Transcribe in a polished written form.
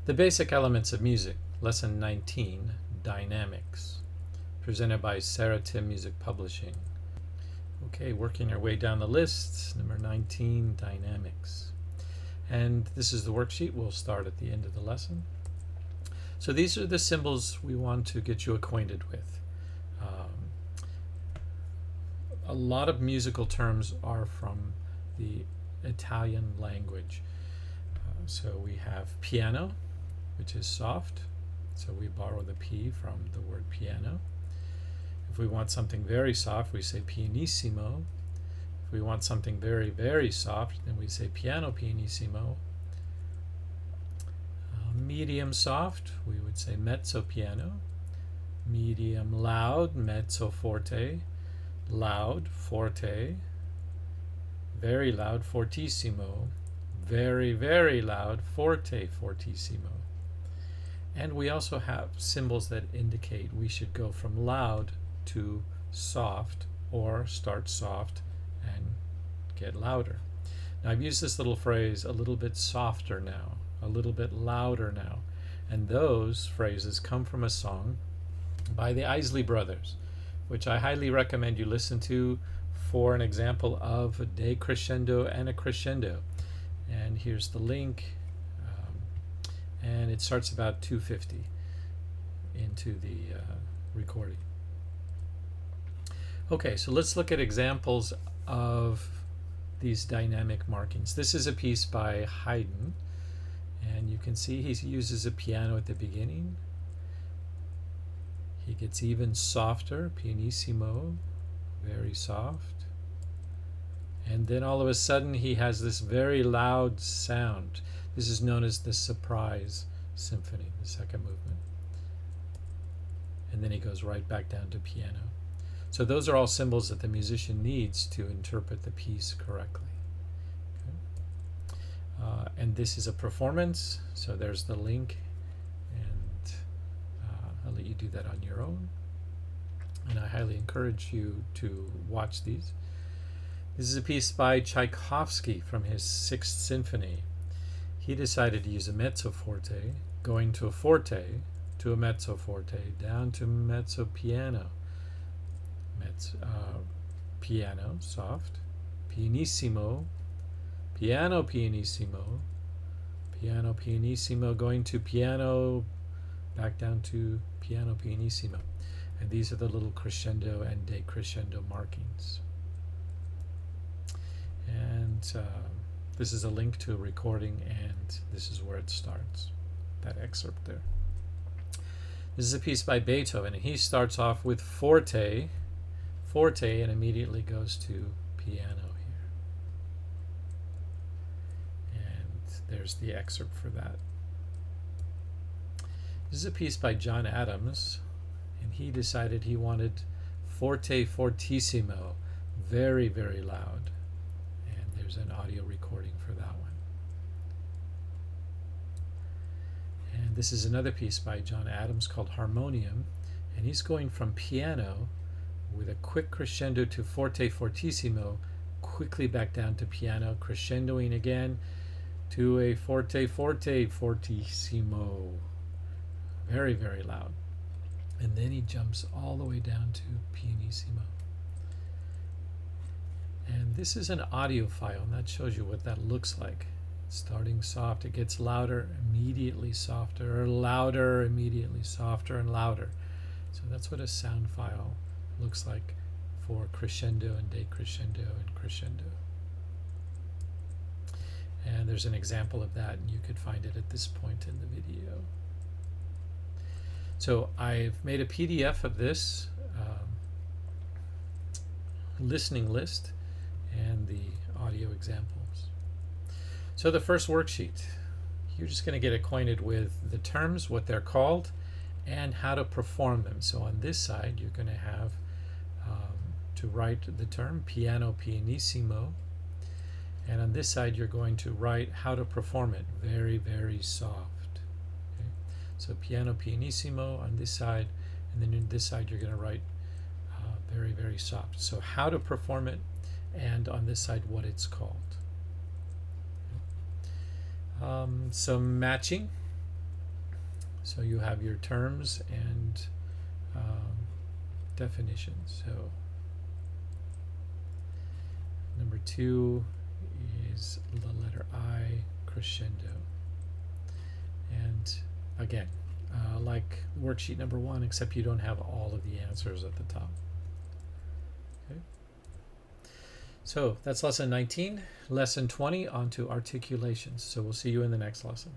The basic elements of music, lesson 19, dynamics, presented by SARAHTIM Music Publishing. Okay, working our way down the list, number 19, dynamics. And this is the worksheet. We'll start at the end of the lesson. So these are the symbols we want to get you acquainted with. A lot of musical terms are from the Italian language. So we have piano, which is soft. So we borrow the P from the word piano. If we want something very soft, we say pianissimo. If we want something very, very soft, then we say piano pianissimo. Medium soft, we would say mezzo piano. Medium loud, mezzo forte. Loud, forte. Very loud, fortissimo. Very, very loud, forte, fortissimo. And we also have symbols that indicate we should go from loud to soft, or start soft and get louder. Now I've used this little phrase, a little bit softer now, a little bit louder now. And those phrases come from a song by the Isley Brothers, which I highly recommend you listen to for an example of a decrescendo and a crescendo. And here's the link, and it starts about 2:50 into the recording. Okay, so let's look at examples of these dynamic markings. This is a piece by Haydn, and you can see he uses a piano at the beginning. He gets even softer, pianissimo, very soft. And then all of a sudden he has this very loud sound. This is known as the surprise symphony, the second movement. And then he goes right back down to piano. So those are all symbols that the musician needs to interpret the piece correctly. Okay. And this is a performance, so there's the link, and I'll let you do that on your own. And I highly encourage you to watch these. This is a piece by Tchaikovsky from his Sixth Symphony. He decided to use a mezzo forte, going to a forte, to a mezzo forte, down to mezzo piano. Piano, soft, pianissimo, piano pianissimo, piano pianissimo, going to piano, back down to piano pianissimo. And these are the little crescendo and decrescendo markings. And this is a link to a recording, and this is where it starts, that excerpt there. This is a piece by Beethoven, and he starts off with forte, and immediately goes to piano here. And there's the excerpt for that. This is a piece by John Adams, and he decided he wanted forte fortissimo, very, very loud. And there's an audio recording for that one. And this is another piece by John Adams called Harmonium, and he's going from piano with a quick crescendo to forte fortissimo, quickly back down to piano, crescendoing again to a forte forte fortissimo, very, very loud. And then he jumps all the way down to pianissimo. And this is an audio file, and that shows you what that looks like. Starting soft, it gets louder, immediately softer, or louder, immediately softer, and louder. So that's what a sound file looks like for crescendo and decrescendo and crescendo. And there's an example of that, and you could find it at this point in the video. So I've made a PDF of this listening list and the audio examples. So the first worksheet, you're just going to get acquainted with the terms, what they're called, and how to perform them. So on this side, you're going to have to write the term piano pianissimo, and on this side you're going to write how to perform it, very, very soft. Okay? So piano pianissimo on this side, and then on this side you're going to write very, very soft. So how to perform it, and on this side what it's called. Okay? Some matching. So you have your terms and definitions. So number 2 is the letter I, crescendo. And again, like worksheet number 1, except you don't have all of the answers at the top. Okay. So that's lesson 19. Lesson 20, on to articulations. So we'll see you in the next lesson.